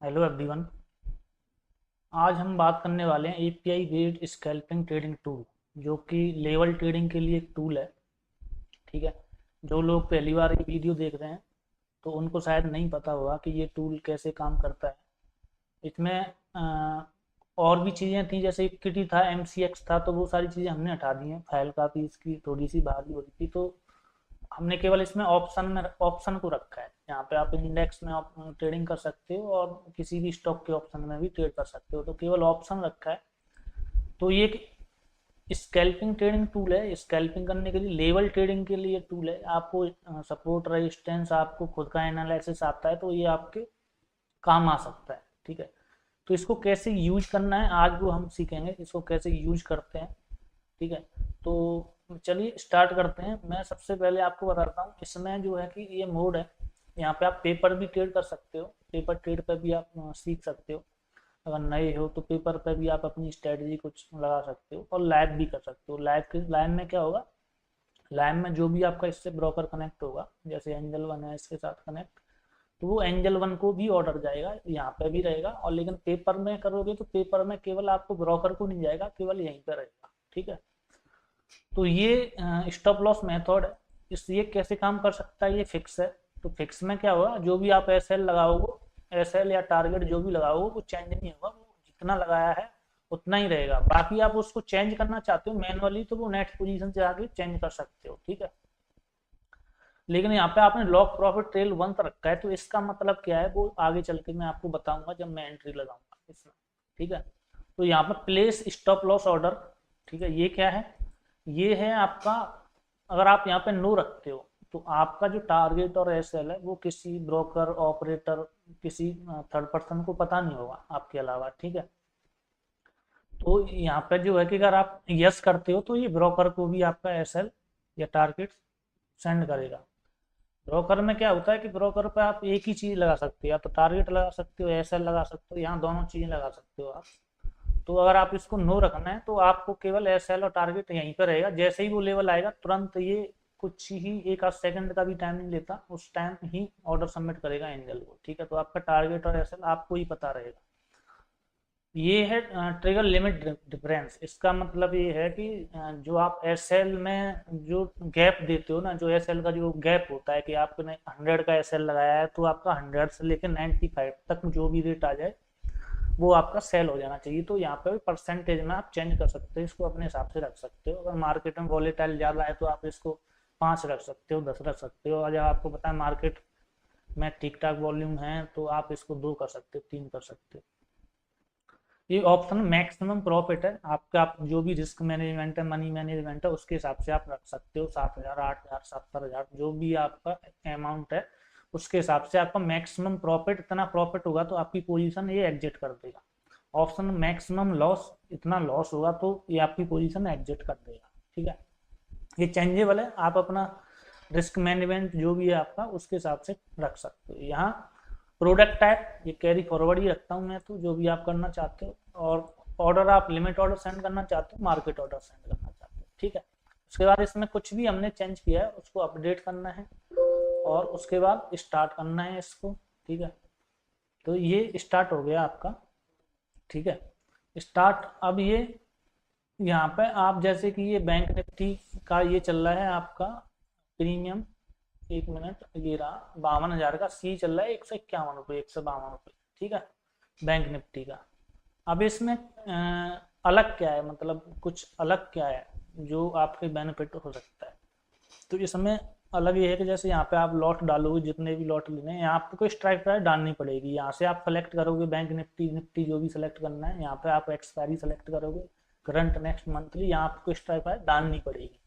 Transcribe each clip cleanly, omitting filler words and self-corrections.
Hello everyone. आज हम बात करने वाले हैं API based scalping trading tool, जो कि लेवल ट्रेडिंग के लिए एक टूल है। ठीक है। जो लोग पहली बार ये वीडियो देख रहे हैं तो उनको शायद नहीं पता होगा कि ये टूल कैसे काम करता है। इसमें और भी चीज़ें थी, जैसे इक्विटी था, एमसीएक्स था, तो वो सारी चीज़ें हमने हटा दी हैं। फाइल काफ़ी इसकी थोड़ी सी भारी हो रही थी, तो हमने केवल इसमें ऑप्शन को रखा है। यहाँ पे आप इंडेक्स में ट्रेडिंग कर सकते हो और किसी भी स्टॉक के ऑप्शन में भी ट्रेड कर सकते हो, तो केवल ऑप्शन रखा है। तो ये एक स्कैल्पिंग ट्रेडिंग टूल है। स्कैल्पिंग करने के लिए, लेवल ट्रेडिंग के लिए टूल है। आपको सपोर्ट रेजिस्टेंस, आपको खुद का एनालिसिस आता है, तो ये आपके काम आ सकता है। ठीक है। तो इसको कैसे यूज करना है आज वो हम सीखेंगे, इसको कैसे यूज करते हैं। ठीक है। तो चलिए स्टार्ट करते हैं। मैं सबसे पहले आपको बताता हूँ, इसमें जो है कि ये मोड है। यहाँ पे आप पेपर भी ट्रेड कर सकते हो, पेपर ट्रेड पर भी आप सीख सकते हो। अगर नए हो तो पेपर पर भी आप अपनी स्ट्रेटजी कुछ लगा सकते हो, और लाइव भी कर सकते हो। लाइव में क्या होगा, लाइव में जो भी आपका इससे ब्रोकर कनेक्ट होगा, जैसे एंजल वन है इसके साथ कनेक्ट, तो वो एंजल वन को भी ऑर्डर जाएगा, यहाँ पे भी रहेगा। और लेकिन पेपर में करोगे तो पेपर में केवल आपको ब्रोकर को नहीं जाएगा, केवल यहीं पे रहेगा। ठीक है। तो ये स्टॉप लॉस मेथड है। इस ये कैसे काम कर सकता है, ये फिक्स है। तो फिक्स में क्या होगा, जो भी आप एस एल लगाओगे, एस एल या टारगेट जो भी लगाओगे वो चेंज नहीं होगा, वो जितना लगाया है उतना ही रहेगा। बाकी आप उसको चेंज करना चाहते हो मैनुअली, तो वो नेक्स्ट पोजीशन से आके चेंज कर सकते हो। ठीक है। लेकिन यहाँ पे आपने लॉक प्रॉफिट ट्रेल वन रखा है, तो इसका मतलब क्या है वो आगे चल के मैं आपको बताऊंगा जब मैं एंट्री लगाऊंगा इसमें। ठीक है। तो यहाँ पे प्लेस स्टॉप लॉस ऑर्डर। ठीक है। ये क्या है, ये है आपका, अगर आप यहाँ पे नो रखते हो तो आपका जो टारगेट और एसएल है वो किसी ब्रोकर, ऑपरेटर, किसी थर्ड पर्सन को पता नहीं होगा आपके अलावा। ठीक है। तो यहाँ पे जो है कि अगर आप यस करते हो तो ये ब्रोकर को भी आपका एसएल या टारगेट सेंड करेगा। ब्रोकर में क्या होता है कि ब्रोकर पे आप एक ही चीज लगा सकते हो, या तो टारगेट लगा सकते हो, एसएल लगा सकते हो, यहाँ दोनों चीजें लगा सकते हो आप। तो अगर आप इसको नो रखना है तो आपको केवल एसएल और टारगेट यहीं पर रहेगा। जैसे ही वो लेवल आएगा तुरंत ये कुछ ही एक आध सेकंड का भी टाइम नहीं लेता, उस टाइम ही ऑर्डर सबमिट करेगा एंजल को। ठीक है। तो आपका टारगेट और एसएल आपको ही पता रहेगा। ये है ट्रिगर लिमिट डिफरेंस। इसका मतलब ये है कि जो आप एसएल में जो गैप देते हो ना, जो एसएल का जो गैप होता है कि आपने 100 का एसएल लगाया है, तो आपका 100 से लेकर 95 तक जो भी रेट आ जाए वो आपका सेल हो जाना चाहिए। तो यहाँ पे परसेंटेज में आप चेंज कर सकते हो, इसको अपने हिसाब से रख सकते हो। अगर मार्केट में वॉलेटाइल ज़्यादा है तो आप इसको 5 रख सकते हो, 10 रख सकते हो। और जब आपको पता है मार्केट में ठीक ठाक वॉल्यूम है तो आप इसको 2 कर सकते हो, 3 कर सकते हो। ये ऑप्शन मैक्सिमम प्रॉफिट है आपका, आप जो भी रिस्क मैनेजमेंट है, मनी मैनेजमेंट है, उसके हिसाब से आप रख सकते हो। 7,000, 8,000, 70,000, जो भी आपका अमाउंट है उसके हिसाब से आपका मैक्सिमम प्रॉफिट, इतना प्रॉफिट होगा तो आपकी पोजीशन ये एग्जिट कर देगा। ऑप्शन मैक्सिमम लॉस, इतना लॉस होगा तो ये आपकी पोजीशन एग्जिट कर देगा। ठीक है। ये चेंजेबल है, आप अपना रिस्क मैनेजमेंट जो भी है आपका उसके हिसाब से रख सकते हो। यहाँ प्रोडक्ट टाइप ये कैरी फॉरवर्ड ही रखता हूँ मैं, तो जो भी आप करना चाहते हो। और ऑर्डर आप लिमिट ऑर्डर सेंड करना चाहते हो, मार्केट ऑर्डर सेंड करना चाहते हो। ठीक है। उसके बाद इसमें कुछ भी हमने चेंज किया है उसको अपडेट करना है, और उसके बाद स्टार्ट करना है इसको। ठीक है। तो ये स्टार्ट हो गया आपका। ठीक है। स्टार्ट। अब ये यहाँ पे आप जैसे कि ये बैंक निफ्टी का ये चल रहा है आपका प्रीमियम, 1 मिनट, ये रहा 52,000 का सी चल रहा है, 151 रुपये, 152 रुपये। ठीक है। बैंक निफ्टी का। अब इसमें अलग क्या है, मतलब कुछ अलग क्या है जो आपके बेनिफिट हो सकता है। तो इसमें अलग ये है कि जैसे यहाँ पे आप लॉट डालोगे, जितने भी लॉट लेने हैं, यहाँ आपको कोई स्ट्राइक प्राइस डालनी पड़ेगी। यहाँ से आप सेलेक्ट करोगे बैंक निफ्टी, निफ्टी जो भी सेलेक्ट करना है, यहाँ पे आप एक्सपायरी सेलेक्ट करोगे, करंट, नेक्स्ट, मंथली, यहाँ आपको स्ट्राइक प्राइस डालनी पड़ेगी।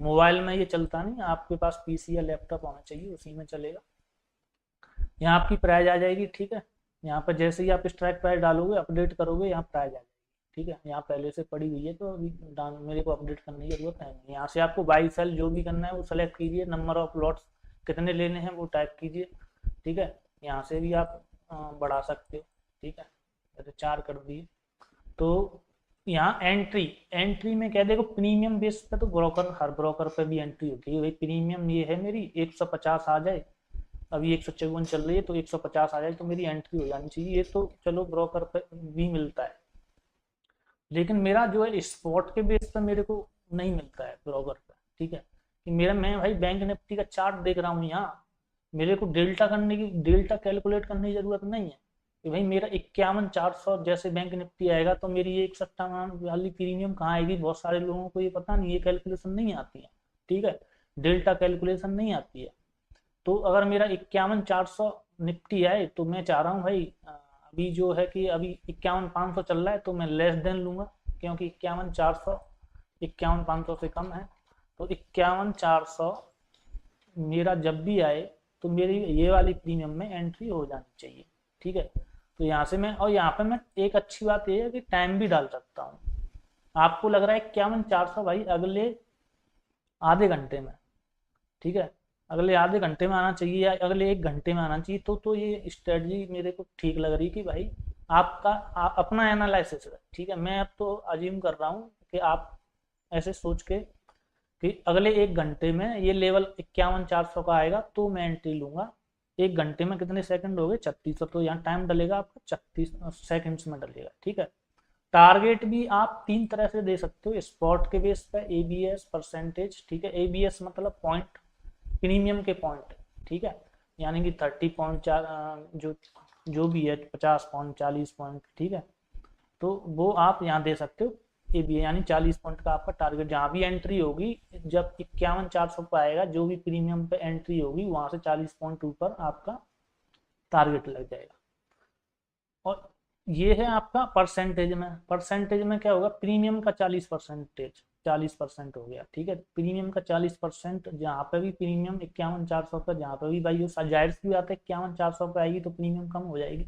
मोबाइल में ये चलता नहीं, आपके पास पीसी या लैपटॉप होना चाहिए, उसी में चलेगा। यहाँ आपकी प्राइस आ जाएगी। ठीक है। यहाँ पर जैसे ही आप स्ट्राइक प्राइस डालोगे, अपडेट करोगे, यहाँ प्राइस आ जाएगी। ठीक है। यहाँ पहले से पड़ी हुई है तो अभी मेरे को अपडेट करने की जरूरत है नहीं। यहाँ से आपको बाई सेल जो भी करना है वो सेलेक्ट कीजिए, नंबर ऑफ लॉट्स कितने लेने हैं वो टाइप कीजिए। ठीक है। यहाँ से भी आप बढ़ा सकते हो। ठीक है। जैसे 4 कर दिए। तो यहाँ एंट्री, एंट्री में क्या देखो, प्रीमियम बेस पे तो ब्रोकर, हर ब्रोकर पे भी एंट्री होती है भाई। प्रीमियम ये है मेरी 150 आ जाए अभी 154 चल रही है तो 150 आ जाए तो मेरी एंट्री हो जानी चाहिए। ये तो चलो ब्रोकर पे भी मिलता है, लेकिन मेरा जो है स्पॉट के बेस पर मेरे को नहीं मिलता है ब्रोकर पे। ठीक है, कि मेरा मैं भाई बैंक निफ्टी का चार्ट देख रहा हूँ यहाँ, मेरे को डेल्टा कैलकुलेट करने की जरूरत नहीं है कि भाई मेरा 51,400 जैसे बैंक निफ्टी आएगा तो मेरी ये 61 वाली प्रीमियम कहाँ आएगी। बहुत सारे लोगों को ये पता नहीं, ये कैलकुलेशन नहीं आती है। ठीक है, डेल्टा कैलकुलेशन नहीं आती है। तो अगर मेरा 51,400 निफ्टी आए तो मैं चाह रहा हूँ भाई अभी जो है कि अभी 51,500 चल रहा है तो मैं लेस देन लूंगा, क्योंकि 51,400 51,500 से कम है। तो 51,400 मेरा जब भी आए तो मेरी ये वाली प्रीमियम में एंट्री हो जानी चाहिए। ठीक है, तो यहाँ से मैं, और यहाँ पे मैं एक अच्छी बात ये है कि टाइम भी डाल सकता हूँ। आपको लग रहा है 51,400 भाई अगले आधे घंटे में, ठीक है, अगले आधे घंटे में आना चाहिए या अगले 1 घंटे में आना चाहिए, तो ये स्ट्रेटजी मेरे को ठीक लग रही कि भाई आपका अपना एनालिसिस है। ठीक है, मैं अब तो अज्यूम कर रहा हूँ कि आप ऐसे सोच के कि अगले 1 घंटे में ये लेवल 51,400 का आएगा तो मैं एंट्री लूंगा। 1 घंटे में कितने सेकंड हो गए? 36, तो यहाँ टाइम डलेगा आपका 36 सेकंड्स में डलेगा। ठीक है, टारगेट भी आप 3 तरह से दे सकते हो, स्पॉट के बेस पे, एबीएस, परसेंटेज। ठीक है, एबीएस मतलब पॉइंट, प्रीमियम के पॉइंट। ठीक है, यानी कि 30 पॉइंट, जो जो भी है 50 पॉइंट, 40 पॉइंट। ठीक है, तो वो आप यहाँ दे सकते हो। ए बी यानी 40 पॉइंट का आपका टारगेट, जहाँ भी एंट्री होगी, जब 51,400 पे आएगा जो भी प्रीमियम पे एंट्री होगी वहां से 40 पॉइंट ऊपर आपका टारगेट लग जाएगा। और ये है आपका परसेंटेज में क्या होगा? प्रीमियम का 40% हो गया। ठीक है, प्रीमियम का 40%, जहाँ पे भी प्रीमियम 51,400 का, जहाँ पे भी भाई जाहिर सी बात है 51,400 पे आएगी तो प्रीमियम कम हो जाएगी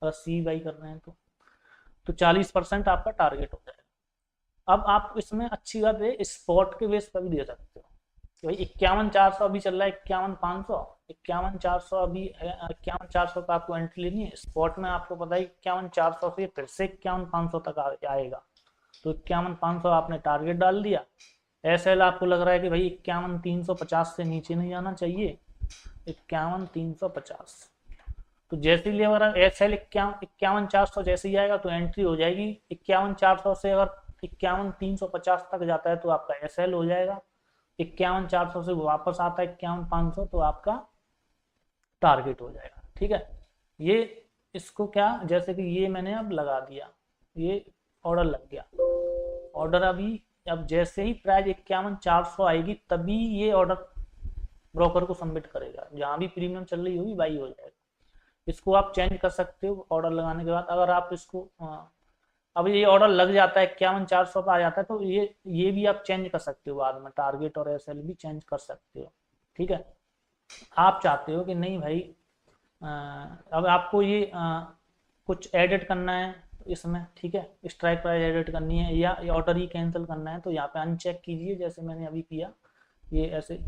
अगर सी बाई कर रहे हैं तो 40% आपका टारगेट हो जाएगा। अब आप इसमें अच्छी बात है स्पॉट के बेस पर भी दे सकते हो कि भाई 51,400 अभी चल रहा है, 51,500, 51,400 अभी 51,400 का आपको एंट्री लेनी है। स्पॉट में आपको पता है 51,400 से फिर से 51,500 तक आएगा, तो 51,500 आपने टारगेट डाल दिया। एसएल आपको लग रहा है कि भाई 51,350 से नीचे नहीं जाना चाहिए, 51,350। तो जैसे ही अगर एस एल 51,400 जैसे ही आएगा तो एंट्री हो जाएगी। 51,400 से अगर 51,350 तक जाता है तो आपका एस एल हो जाएगा। 51,400 से वापस आता है 51,500 तो आपका टारगेट हो जाएगा। ठीक है, ये इसको क्या, जैसे कि ये मैंने अब लगा दिया, ये ऑर्डर लग गया। ऑर्डर अभी अब जैसे ही प्राइस 51,400 आएगी तभी ये ऑर्डर ब्रोकर को सबमिट करेगा, जहां भी प्रीमियम चल रही होगी बाई हो जाएगा। इसको आप चेंज कर सकते हो ऑर्डर लगाने के बाद। अगर आप इसको अब ये ऑर्डर लग जाता है 51,400 पे आ जाता है तो ये भी आप चेंज कर सकते हो बाद में, टारगेट और एसएल भी चेंज कर सकते हो। ठीक है, आप चाहते हो कि नहीं भाई अब आपको ये कुछ एडिट करना है इसमें, ठीक है, स्ट्राइक प्राइस एडिट करनी है या ऑर्डर ही कैंसिल करना है, तो यहाँ पे अनचेक कीजिए जैसे मैंने अभी किया, ये ऐसे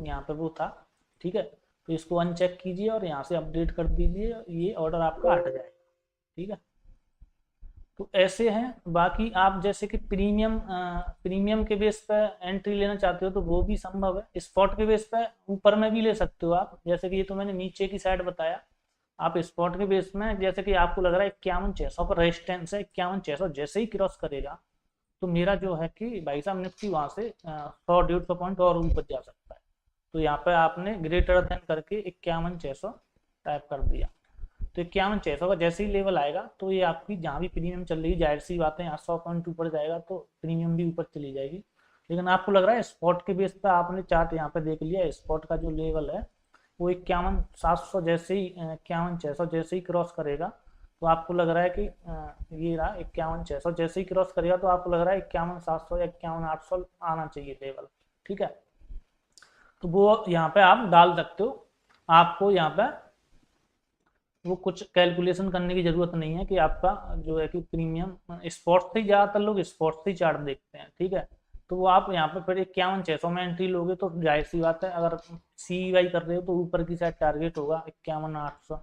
यहाँ पे वो था। ठीक है, तो इसको अनचेक कीजिए और यहाँ से अपडेट कर दीजिए, ये ऑर्डर आपका हट जाएगा। ठीक है, तो ऐसे हैं। बाकी आप जैसे कि प्रीमियम के बेस पे एंट्री लेना चाहते हो तो वो भी संभव है। स्पॉट के बेस पे ऊपर में भी ले सकते हो आप, जैसे कि ये तो मैंने नीचे की साइड बताया। आप स्पॉट के बेस में जैसे कि आपको लग रहा है 51,600 का रेजिस्टेंस है, 51,600 जैसे ही क्रॉस करेगा तो मेरा जो है कि भाई साहब निफ्टी वहां से 100-150 पॉइंट और ऊपर जा सकता है। तो यहाँ पे आपने ग्रेटर देन करके 51,600 टाइप कर दिया, तो 51,600 का जैसे ही लेवल आएगा तो ये आपकी जहाँ भी प्रीमियम चल रही है, जाहिर सी बात है यहाँ 100 पॉइंट ऊपर जाएगा तो प्रीमियम भी ऊपर चली जाएगी। लेकिन आपको लग रहा है स्पॉट के बेस पर, आपने चार्ट यहाँ पे देख लिया, स्पॉट का जो लेवल है वो 51,700 जैसे ही 51,600 जैसे ही क्रॉस करेगा तो आपको लग रहा है कि ये रहा 51,600 जैसे ही क्रॉस करेगा तो आपको लग रहा है 51,700 या 51,800 आना चाहिए लेवल। ठीक है, तो वो यहाँ पे आप डाल सकते हो। आपको यहाँ पे वो कुछ कैलकुलेशन करने की जरूरत नहीं है कि आपका जो है कि प्रीमियम, स्पॉट से ही ज़्यादातर लोग स्पॉट से ही चार्ट देखते हैं। ठीक है, तो वो आप यहाँ पे फिर 51,600 में एंट्री लोगे तो जाहिर सी बात है अगर सी वाई कर रहे हो तो ऊपर की साइड टारगेट होगा 51,800।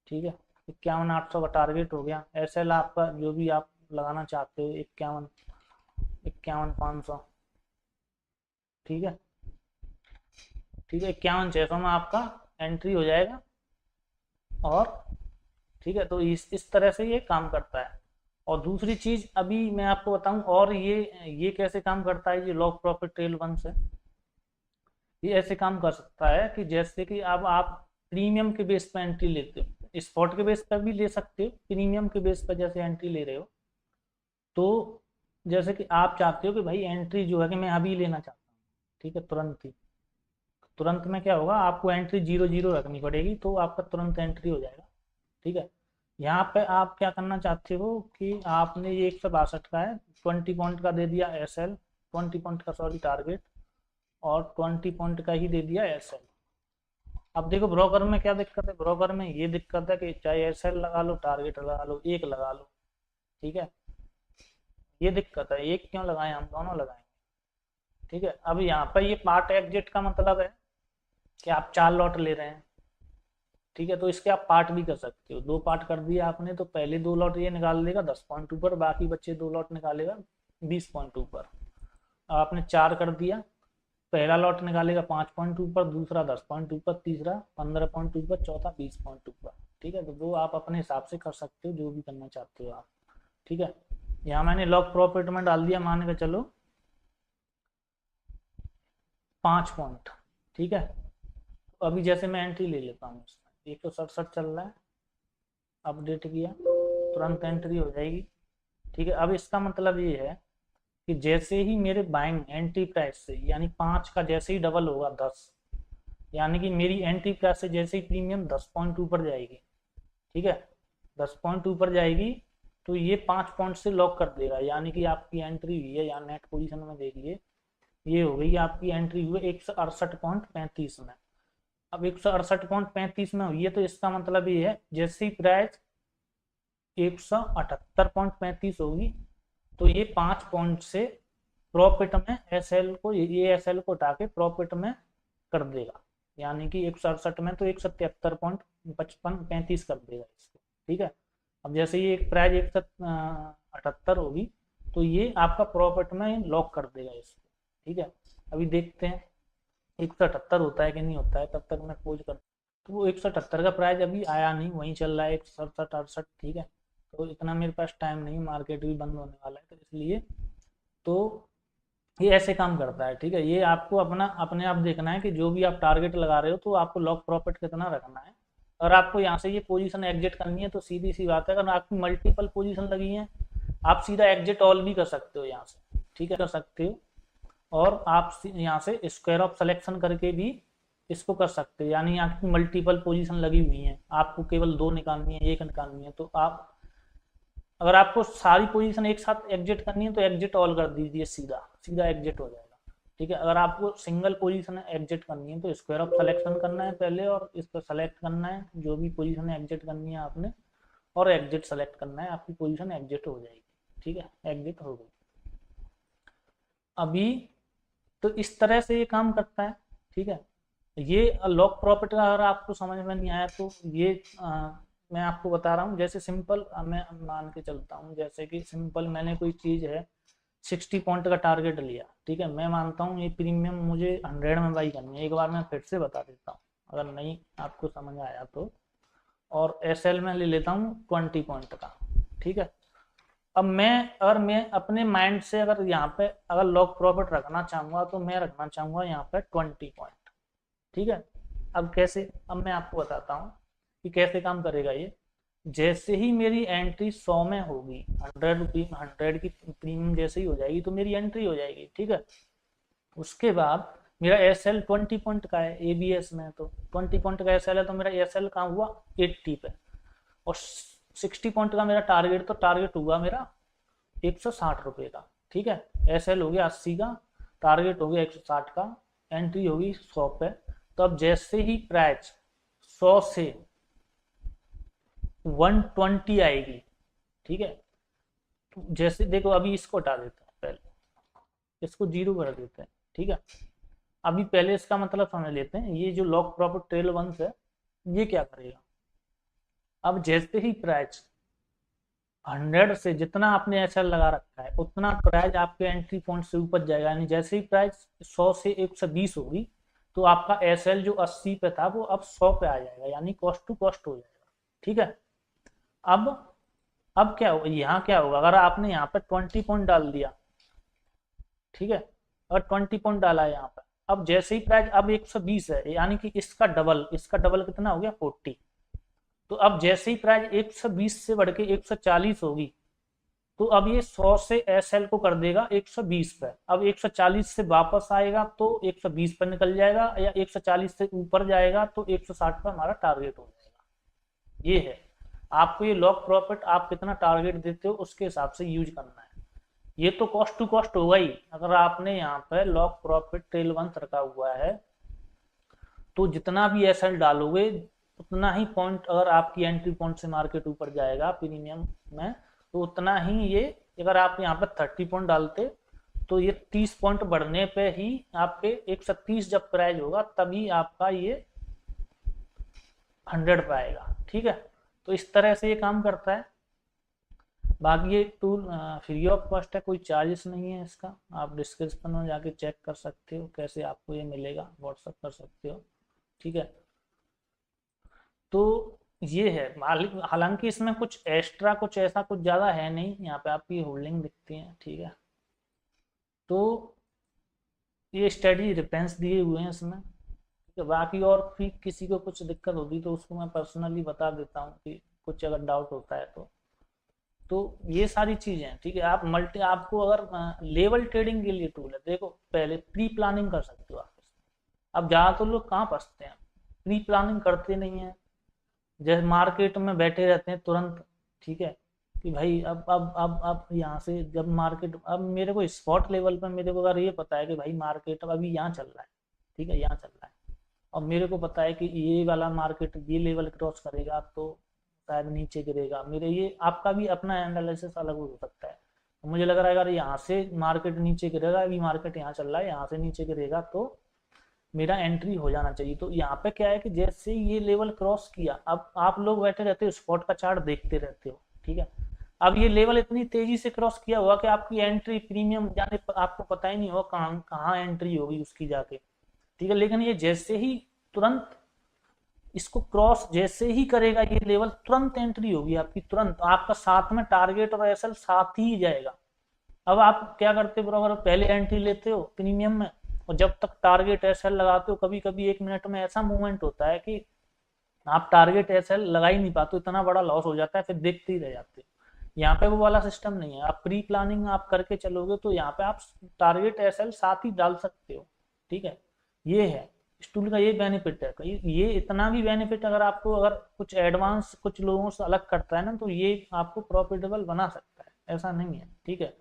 ठीक है, 51,800 का टारगेट हो गया। एस एल आपका जो भी आप लगाना चाहते हो 51,500। ठीक है, ठीक है, 51,600 में आपका एंट्री हो जाएगा। और ठीक है, तो इस तरह से ये काम करता है। और दूसरी चीज अभी मैं आपको बताऊं, और ये कैसे काम करता है, ये लॉग प्रॉफिट टेल वन से ये ऐसे काम कर सकता है कि जैसे कि अब आप प्रीमियम के बेस पर एंट्री लेते हो, स्पॉट के बेस पर भी ले सकते हो, प्रीमियम के बेस पर जैसे एंट्री ले रहे हो, तो जैसे कि आप चाहते हो कि भाई एंट्री जो है कि मैं अभी लेना चाहता हूँ, ठीक है, तुरंत ही, तुरंत में क्या होगा, आपको एंट्री 0 0 रखनी पड़ेगी, तो आपका तुरंत एंट्री हो जाएगा। ठीक है, यहाँ पे आप क्या करना चाहते हो कि आपने ये 162 का है, 20 पॉइंट का दे दिया एस एल, 20 पॉइंट का सॉरी टारगेट, और 20 पॉइंट का ही दे दिया एस एल। अब देखो ब्रोकर में क्या दिक्कत है, ब्रोकर में ये दिक्कत है कि चाहे एस एल लगा लो, टारगेट लगा लो, एक लगा लो, ठीक है, ये दिक्कत है, एक क्यों लगाएं, हम दोनों लगाएंगे। ठीक है, अब यहाँ पर ये पार्ट एग्जिट का मतलब है कि आप 4 लॉट ले रहे हैं, ठीक है, तो इसके आप पार्ट भी कर सकते हो, 2 पार्ट कर दिया आपने, तो पहले 2 लॉट ये निकाल लेगा 10 पॉइंट ऊपर, बाकी बच्चे 2 लॉट निकालेगा 20 पॉइंट ऊपर। आपने 4 कर दिया, पहला लॉट निकालेगा 5 पॉइंट ऊपर, दूसरा 10 पॉइंट ऊपर, तीसरा 15 पॉइंट ऊपर, चौथा 20 पॉइंट ऊपर। ठीक है, तो वो आप अपने हिसाब से कर सकते हो, जो भी करना चाहते हो आप। ठीक है, यहाँ मैंने लॉग प्रॉफिट में डाल दिया, मान के चलो 5 पॉइंट। ठीक है, तो अभी जैसे मैं एंट्री ले लेता हूँ, 167 चल रहा है, अपडेट किया, तुरंत एंट्री हो जाएगी। ठीक है, अब इसका मतलब ये है कि जैसे ही मेरे बाइंग एंट्री प्राइस से, यानी 5 का जैसे ही डबल होगा 10, यानी कि मेरी एंट्री प्राइस से जैसे ही प्रीमियम 10 पॉइंट ऊपर जाएगी, ठीक है, 10 पॉइंट ऊपर जाएगी, तो ये 5 पॉइंट से लॉक कर देगा, यानी कि आपकी एंट्री हुई है, या नेट पोजीशन में देखिए, ये हो गई आपकी एंट्री हुई 168.35 में। अब 168.35 में हुई है, तो इसका मतलब ये है जैसे ही प्राइस 178.35 होगी, तो ये 5 पॉइंट से प्रॉफिट में एस एल को, ये एस एल को उठा के प्रॉफिट में कर देगा, यानी कि 168 में तो 177.55 कर देगा इसको। ठीक है, अब जैसे ये एक प्राइस 178 होगी, तो ये आपका प्रॉफिट में लॉक कर देगा इसको। ठीक है, अभी देखते हैं 178 होता है कि नहीं होता है, तब तक मैं खोज कर, तो वो 178 का प्राइस अभी आया नहीं, वहीं चल रहा है 167 68। ठीक है, तो इतना मेरे पास टाइम नहीं, मार्केट भी बंद होने वाला है, तो इसलिए तो ये ऐसे काम करता है। ठीक है, ये आपको अपना अपने आप देखना है कि जो भी आप टारगेट लगा रहे हो, तो आपको लॉक प्रॉफिट कितना रखना है। अगर आपको यहाँ से ये पोजीशन एग्जिट करनी है, तो सीधी सी बात है, अगर आपकी मल्टीपल पोजीशन लगी है, आप सीधा एग्जिट ऑल भी कर सकते हो यहाँ से। ठीक है, कर सकते हो, और आप यहाँ से स्क्वायर ऑफ सिलेक्शन करके भी इसको कर सकते हो, यानी आपकी मल्टीपल पोजीशन लगी हुई है, आपको केवल 2 निकालनी है, 1 निकालनी है, तो आप अगर आपको सारी पोजीशन एक साथ एग्जिट करनी है, तो एग्जिट ऑल कर दीजिए, सीधा सीधा एग्जिट हो जाएगा। ठीक है, अगर आपको सिंगल पोजीशन एग्जिट करनी है, तो स्क्वायर ऑफ सिलेक्शन करना है पहले, और इस पर सेलेक्ट करना है जो भी पोजीशन एग्जिट करनी है आपने, और एग्जिट सेलेक्ट करना है, आपकी पोजीशन एग्जिट हो जाएगी। ठीक है, एग्जिट हो गई अभी, तो इस तरह से ये काम करता है। ठीक है, ये लॉक प्रॉफिट का अगर आपको समझ में नहीं आया, तो ये मैं आपको बता रहा हूँ, जैसे सिंपल मैं मान के चलता हूँ, जैसे कि सिंपल मैंने कोई चीज़ है 60 पॉइंट का टारगेट लिया, ठीक है, मैं मानता हूँ ये प्रीमियम मुझे 100 में बाई करनी है, एक बार मैं फिर से बता देता हूँ अगर नहीं आपको समझ आया तो, और एस एल में ले लेता हूँ 20 पॉइंट का। ठीक है, अब मैं अपने माइंड से अगर यहाँ पे अगर लॉक प्रॉफिट रखना चाहूँगा, तो मैं रखना चाहूँगा यहाँ पे 20 पॉइंट। ठीक है, अब कैसे, अब मैं आपको बताता हूँ कि कैसे काम करेगा ये। जैसे ही मेरी एंट्री 100 में होगी, 100 की प्रीमियम जैसे ही हो जाएगी, तो मेरी एंट्री हो जाएगी। ठीक है, उसके बाद मेरा एस एल 20 पॉइंट का है, एबीएस में तो 20 पॉइंट का एस एल है, तो मेरा एस एल कहाँ हुआ 80 पे, और 60 पॉइंट का मेरा टारगेट, तो टारगेट हुआ मेरा 160 रुपये का। ठीक है, एस एल हो गया 80 का, टारगेट हो गया 160 का, एंट्री होगी 100 पे। तो अब जैसे ही प्राइस 100 से 120 आएगी, ठीक है, तो जैसे देखो अभी इसको हटा देते हैं, पहले इसको 0 कर देते हैं। ठीक है, अभी पहले इसका मतलब समझ लेते हैं, ये जो लॉक प्रॉफिट ट्रेल वन है, ये क्या करेगा, अब जैसे ही प्राइस 100 से जितना आपने एस एल लगा रखा है, उतना प्राइस आपके एंट्री पॉइंट से ऊपर जाएगा, यानी जैसे ही प्राइस 100 से 120 होगी, तो आपका SL जो 80 पे था वो अब 100 पे आ जाएगा, यानी कॉस्ट टू कॉस्ट हो जाएगा। ठीक है। अब अब क्या होगा, यहाँ क्या होगा, अगर आपने यहाँ पे 20 पॉइंट डाल दिया, ठीक है, और 20 पॉइंट डाला है यहाँ पे, अब जैसे ही प्राइस अब 120 है, यानी कि इसका डबल कितना हो गया 40। तो अब जैसे ही प्राइस 120 से बढ़ के 140 होगी, तो अब ये 100 से SL को कर देगा 120 पे, अब 140 से वापस आएगा तो 120 पर निकल जाएगा, या 140 से ऊपर जाएगा तो 160 पर हमारा टारगेट हो जाएगा। ये है, आपको ये लॉक प्रॉफिट आप कितना टारगेट देते हो उसके हिसाब से यूज करना है। ये तो कॉस्ट टू कॉस्ट होगा ही, अगर आपने यहाँ पे लॉक प्रॉफिट टेल 1 रखा हुआ है तो जितना भी SL डालोगे उतना ही पॉइंट, अगर आपकी एंट्री पॉइंट से मार्केट ऊपर जाएगा प्रीमियम में, तो उतना ही ये, अगर आप यहाँ पर 30 पॉइंट डालते तो ये 30 पॉइंट बढ़ने पे ही आपके 130 जब प्राइस होगा तभी आपका ये 100 पे आएगा। ठीक है, तो इस तरह से ये काम करता है। बाकी ये टूल फ्री ऑफ कॉस्ट है, कोई चार्जेस नहीं है इसका, आप डिस्क्रिप्शन में जाके चेक कर सकते हो कैसे आपको ये मिलेगा, व्हाट्सअप कर सकते हो। ठीक है, तो ये है, हालांकि इसमें कुछ एक्स्ट्रा कुछ ऐसा कुछ ज़्यादा है नहीं, यहाँ पे आपकी होल्डिंग दिखती है। ठीक है, तो ये स्टडी रेफरेंस दिए हुए हैं इसमें। ठीक है, बाकी और भी किसी को कुछ दिक्कत होती तो उसको मैं पर्सनली बता देता हूँ कि कुछ अगर डाउट होता है तो ये सारी चीजें हैं। ठीक है, आपको अगर लेवल ट्रेडिंग के लिए टूल है, देखो पहले प्री प्लानिंग कर सकते हो आप। अब ज़्यादातर लोग कहाँ फंसते हैं, प्री प्लानिंग करते नहीं है, जैसे मार्केट में बैठे रहते हैं तुरंत। ठीक है, कि भाई अब यहाँ से जब मार्केट, अब मेरे को स्पॉट लेवल पर मेरे को अगर ये पता है कि भाई मार्केट अब अभी यहाँ चल रहा है, ठीक है यहाँ चल रहा है, और मेरे को पता है कि ये वाला मार्केट ये लेवल क्रॉस करेगा तो शायद नीचे गिरेगा, मेरे ये आपका भी अपना एनालिसिस अलग हो सकता है। तो मुझे लग रहा है अगर यहाँ से मार्केट नीचे गिरेगा, अभी मार्केट यहाँ चल रहा है, यहाँ से नीचे गिरेगा तो मेरा एंट्री हो जाना चाहिए। तो यहाँ पे क्या है कि जैसे ये लेवल क्रॉस किया, अब आप लोग बैठे रहते हो स्पॉट का चार्ट देखते रहते हो। ठीक है, अब ये लेवल इतनी तेजी से क्रॉस किया हुआ कि आपकी एंट्री प्रीमियम जाने आपको पता ही नहीं होगा कहाँ कहाँ एंट्री होगी उसकी जाके। ठीक है, लेकिन ये जैसे ही तुरंत इसको क्रॉस जैसे ही करेगा ये लेवल, तुरंत एंट्री होगी आपकी, तुरंत आपका साथ में टारगेट और SL साथ ही जाएगा। अब आप क्या करते हो ब्रोकर, पहले एंट्री लेते हो प्रीमियम में, और जब तक टारगेट SL लगाते हो, कभी कभी 1 मिनट में ऐसा मूवमेंट होता है कि आप टारगेट SL लगा ही नहीं पाते, इतना बड़ा लॉस हो जाता है, फिर देखते ही रह जाते हो। यहाँ पे वो वाला सिस्टम नहीं है, आप प्री प्लानिंग आप करके चलोगे तो यहाँ पे आप टारगेट SL साथ ही डाल सकते हो। ठीक है, ये है इस टूल का, ये बेनिफिट है। ये इतना भी बेनिफिट अगर आपको अगर कुछ एडवांस कुछ लोगों से अलग करता है ना, तो ये आपको प्रॉफिटेबल बना सकता है, ऐसा नहीं है। ठीक है,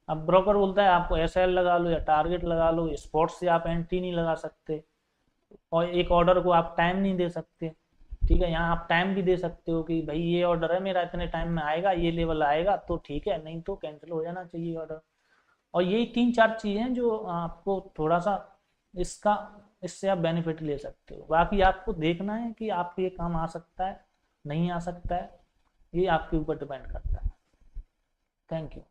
अब ब्रोकर बोलता है आपको SL लगा लो या टारगेट लगा लो, स्पॉट से आप एंट्री नहीं लगा सकते, और एक ऑर्डर को आप टाइम नहीं दे सकते। ठीक है, यहाँ आप टाइम भी दे सकते हो कि भाई ये ऑर्डर है मेरा इतने टाइम में आएगा, ये लेवल आएगा तो ठीक है, नहीं तो कैंसिल हो जाना चाहिए ऑर्डर। और यही 3-4 चीज़ें हैं जो आपको थोड़ा सा इसका इससे आप बेनिफिट ले सकते हो। बाकी आपको देखना है कि आपको ये काम आ सकता है नहीं आ सकता है, ये आपके ऊपर डिपेंड करता है। Thank you.